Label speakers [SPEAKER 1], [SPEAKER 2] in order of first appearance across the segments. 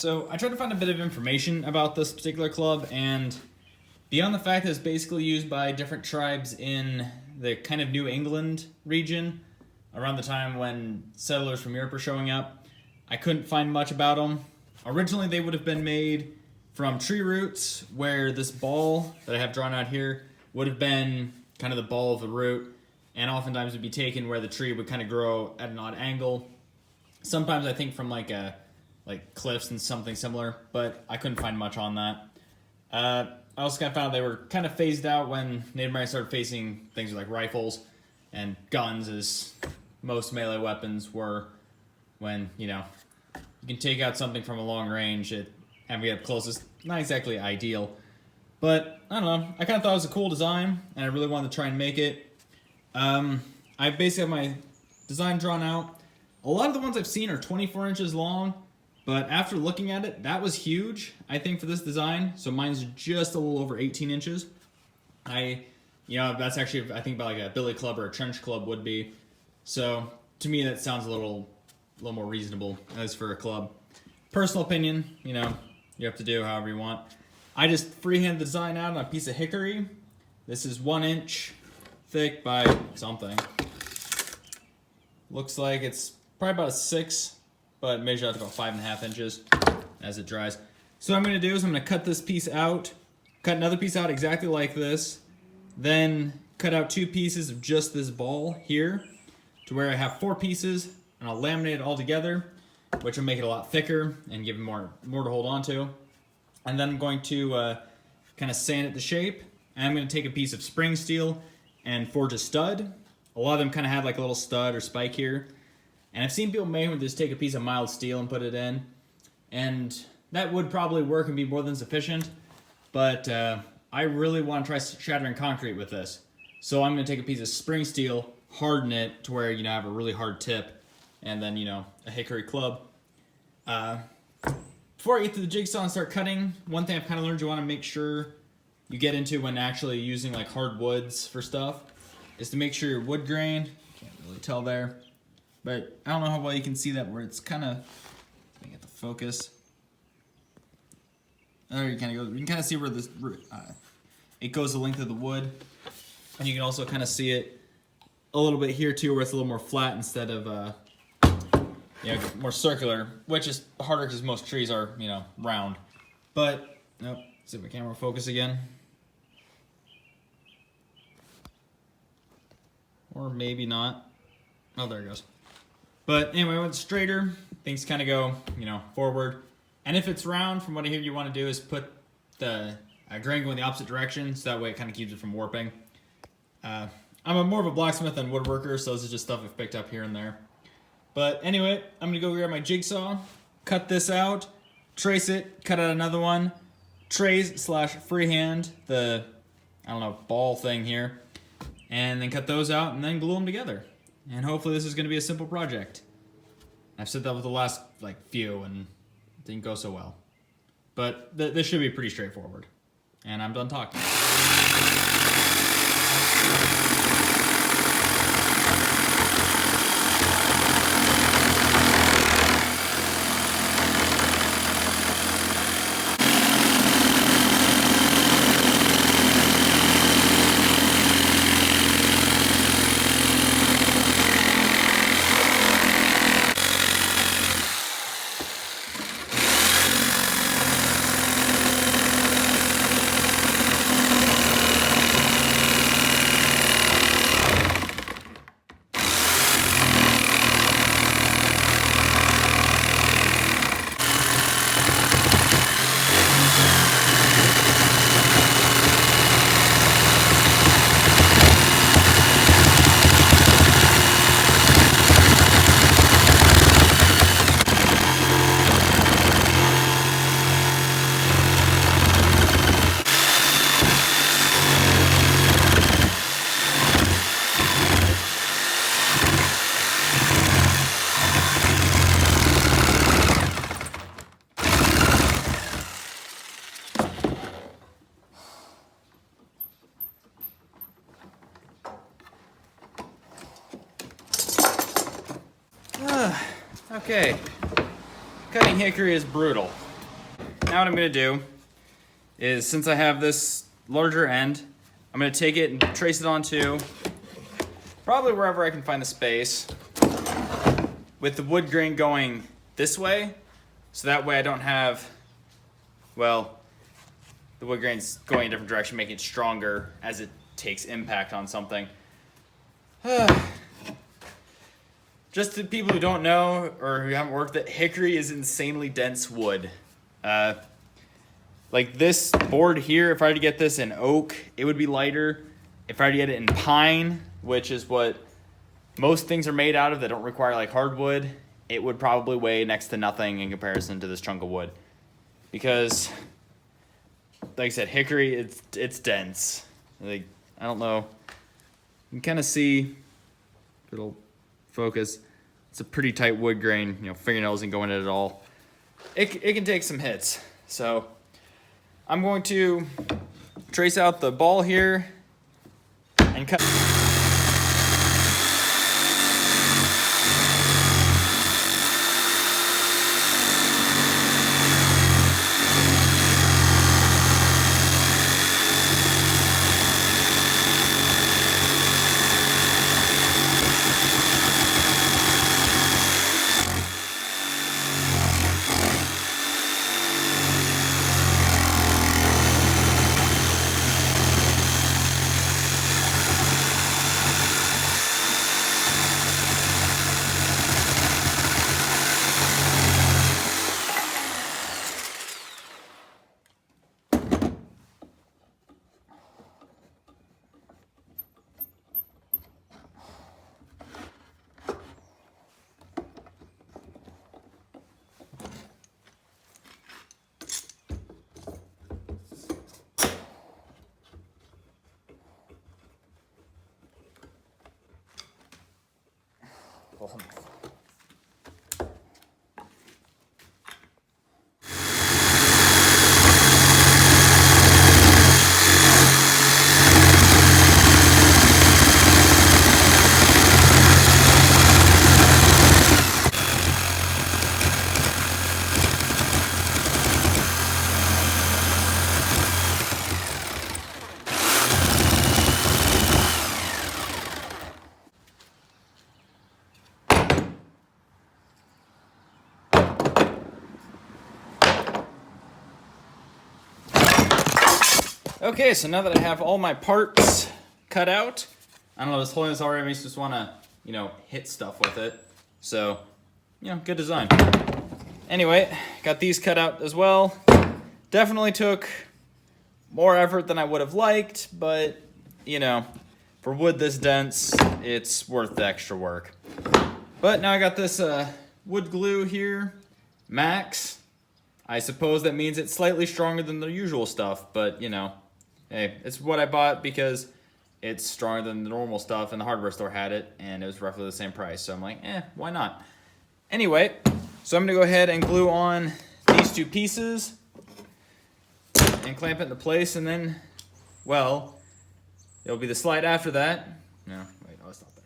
[SPEAKER 1] So I tried to find a bit of information about this particular club, and beyond the fact that it's basically used by different tribes in the kind of New England region around the time when settlers from Europe were showing up, I couldn't find much about them. Originally, they would have been made from tree roots, where this ball that I have drawn out here would have been kind of the ball of the root, and oftentimes would be taken where the tree would kind of grow at an odd angle. Sometimes I think from like cliffs and something similar, but I couldn't find much on that. I also kind of found they were kind of phased out when Native Americans started facing things like rifles and guns, as most melee weapons were. When, you can take out something from a long range, having it up close is not exactly ideal. But, I don't know, I kind of thought it was a cool design, and I really wanted to try and make it. I basically have my design drawn out. A lot of the ones I've seen are 24 inches long, but after looking at it, that was huge, I think, for this design. So mine's just a little over 18 inches. That's actually, I think, about like a billy club or a trench club would be. So, to me, that sounds a little more reasonable, as for a club. Personal opinion, you have to do however you want. I just freehand the design out on a piece of hickory. This is 1 inch thick by something. Looks like it's probably about a 6, but measure out to about 5.5 inches as it dries. So what I'm going to do is I'm going to cut this piece out, cut another piece out exactly like this, then cut out 2 pieces of just this ball here, to where I have 4 pieces, and I'll laminate it all together, which will make it a lot thicker and give it more to hold on to. And then I'm going to kind of sand it to shape, and I'm going to take a piece of spring steel and forge a stud. A lot of them kind of have like a little stud or spike here. And I've seen people make them just take a piece of mild steel and put it in. And that would probably work and be more than sufficient. But I really want to try shattering concrete with this. So I'm going to take a piece of spring steel, harden it to where, have a really hard tip. And then, a hickory club. Before I get to the jigsaw and start cutting, one thing I've kind of learned you want to make sure you get into when actually using like hard woods for stuff is to make sure your wood grain, can't really tell there, but I don't know how well you can see that where it's kind of, let me get the focus. There you kind of go, you can kind of see where this, it goes the length of the wood, and you can also kind of see it a little bit here too, where it's a little more flat instead of, more circular, which is harder because most trees are, round. But, nope, see if my camera will focus again. Or maybe not. Oh, there it goes. But anyway, when it's straighter, things kind of go, forward. And if it's round, from what I hear you want to do is put the grain going the opposite direction, so that way it kind of keeps it from warping. I'm more of a blacksmith than woodworker, so this is just stuff I've picked up here and there. But anyway, I'm going to go grab my jigsaw, cut this out, trace it, cut out another one, trace/freehand the, ball thing here, and then cut those out and then glue them together. And hopefully this is going to be a simple project. I've said that with the last few and it didn't go so well. But this should be pretty straightforward. And I'm done talking. Okay, cutting hickory is brutal. now what I'm gonna do is, since I have this larger end, I'm gonna take it and trace it onto probably wherever I can find the space, with the wood grain going this way, so that way I don't have, well, the wood grain's going a different direction, making it stronger as it takes impact on something. Just to people who don't know or who haven't worked it, hickory is insanely dense wood. Like this board here, if I were to get this in oak, it would be lighter. If I were to get it in pine, which is what most things are made out of that don't require like hardwood, it would probably weigh next to nothing in comparison to this chunk of wood. Because, like I said, hickory, it's dense. Like, I don't know. You can kind of see, if it'll focus, it's a pretty tight wood grain. You know, fingernails isn't going in it at all. It can take some hits. So I'm going to trace out the ball here and cut. Okay, so now that I have all my parts cut out, I don't know, just holding this already makes me just want to, you know, hit stuff with it. So, you know, good design. Anyway, got these cut out as well. Definitely took more effort than I would have liked, but, you know, for wood this dense, it's worth the extra work. But now I got this wood glue here, Max. I suppose that means it's slightly stronger than the usual stuff, but, you know, hey, it's what I bought because it's stronger than the normal stuff, and the hardware store had it, and it was roughly the same price. So I'm like, why not? Anyway, so I'm going to go ahead and glue on these two pieces and clamp it into place, and then, well, it'll be the slide after that. No, wait, I'll stop there.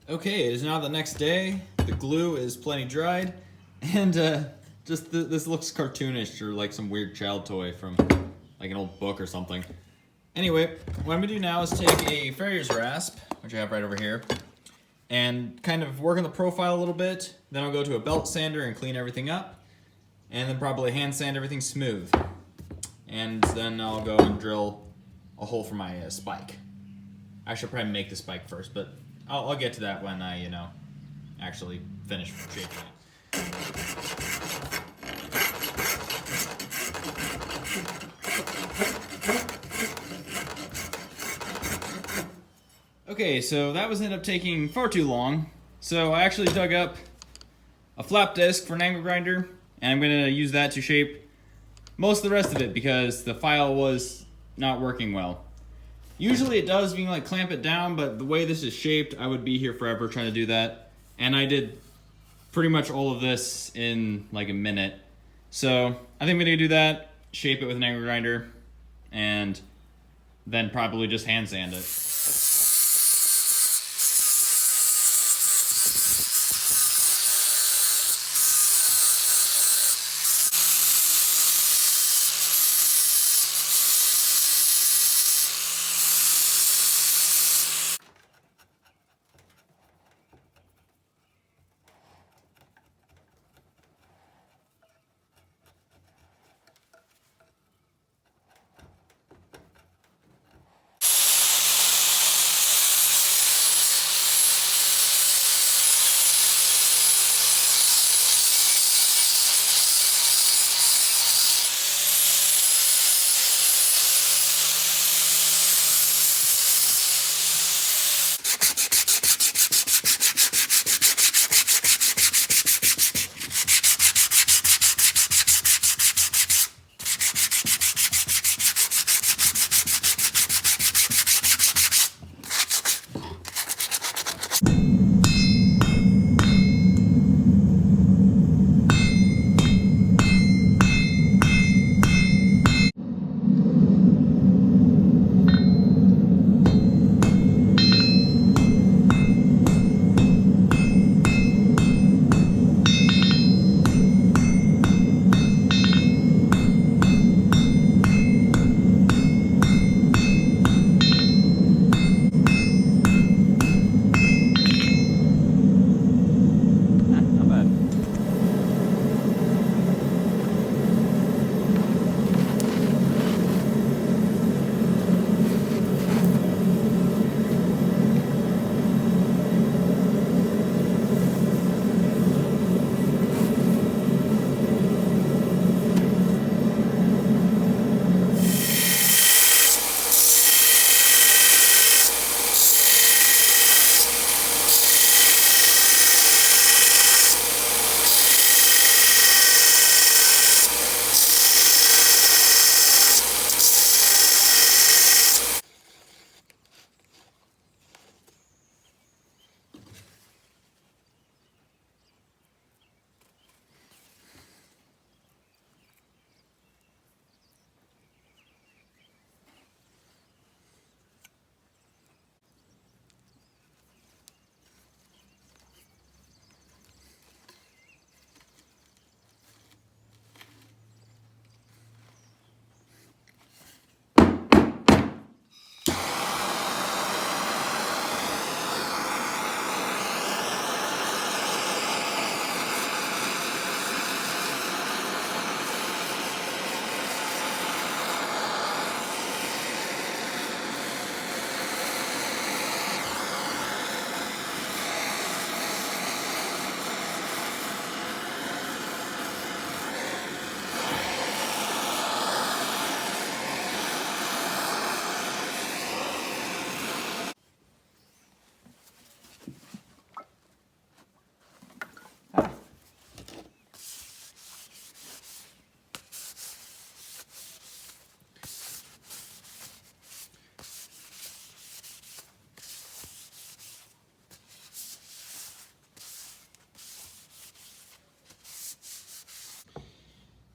[SPEAKER 1] Okay, it is now the next day. The glue is plenty dried, and this looks cartoonish or like some weird child toy from like an old book or something. Anyway, what I'm gonna do now is take a farrier's rasp, which I have right over here, and kind of work on the profile a little bit. Then I'll go to a belt sander and clean everything up, and then probably hand sand everything smooth. and then I'll go and drill a hole for my spike. I should probably make the spike first, but I'll get to that when I, actually finish shaping it. Okay, so that was ended up taking far too long. So I actually dug up a flap disc for an angle grinder, and I'm going to use that to shape most of the rest of it because the file was not working well. Usually it does, you can clamp it down, but the way this is shaped, I would be here forever trying to do that. And I did pretty much all of this in a minute. So I think I'm gonna do that, shape it with an angle grinder, and then probably just hand sand it.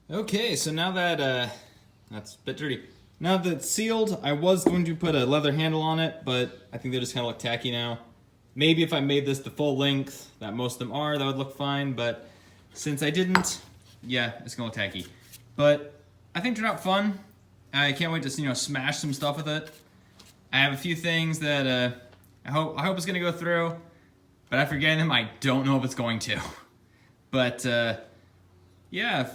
[SPEAKER 1] Okay, so now that, that's a bit dirty. Now that it's sealed, I was going to put a leather handle on it, but I think they just kind of look tacky now. Maybe if I made this the full length that most of them are, that would look fine, but since I didn't, yeah, it's gonna look tacky. But I think it turned out fun. I can't wait to, smash some stuff with it. I have a few things that I hope it's gonna go through, but after getting them, I don't know if it's going to. But yeah,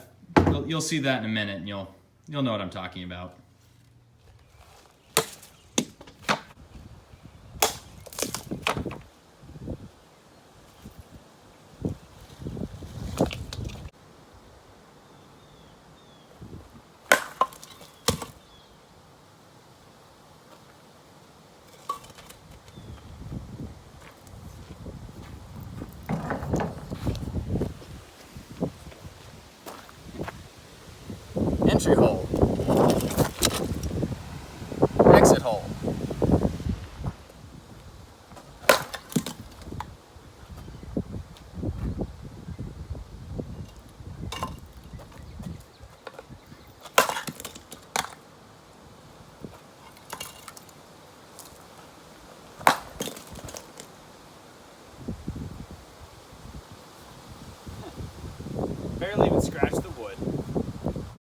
[SPEAKER 1] you'll see that in a minute, and you'll You'll know what I'm talking about. Entry hole. Exit hole. Barely even scratched the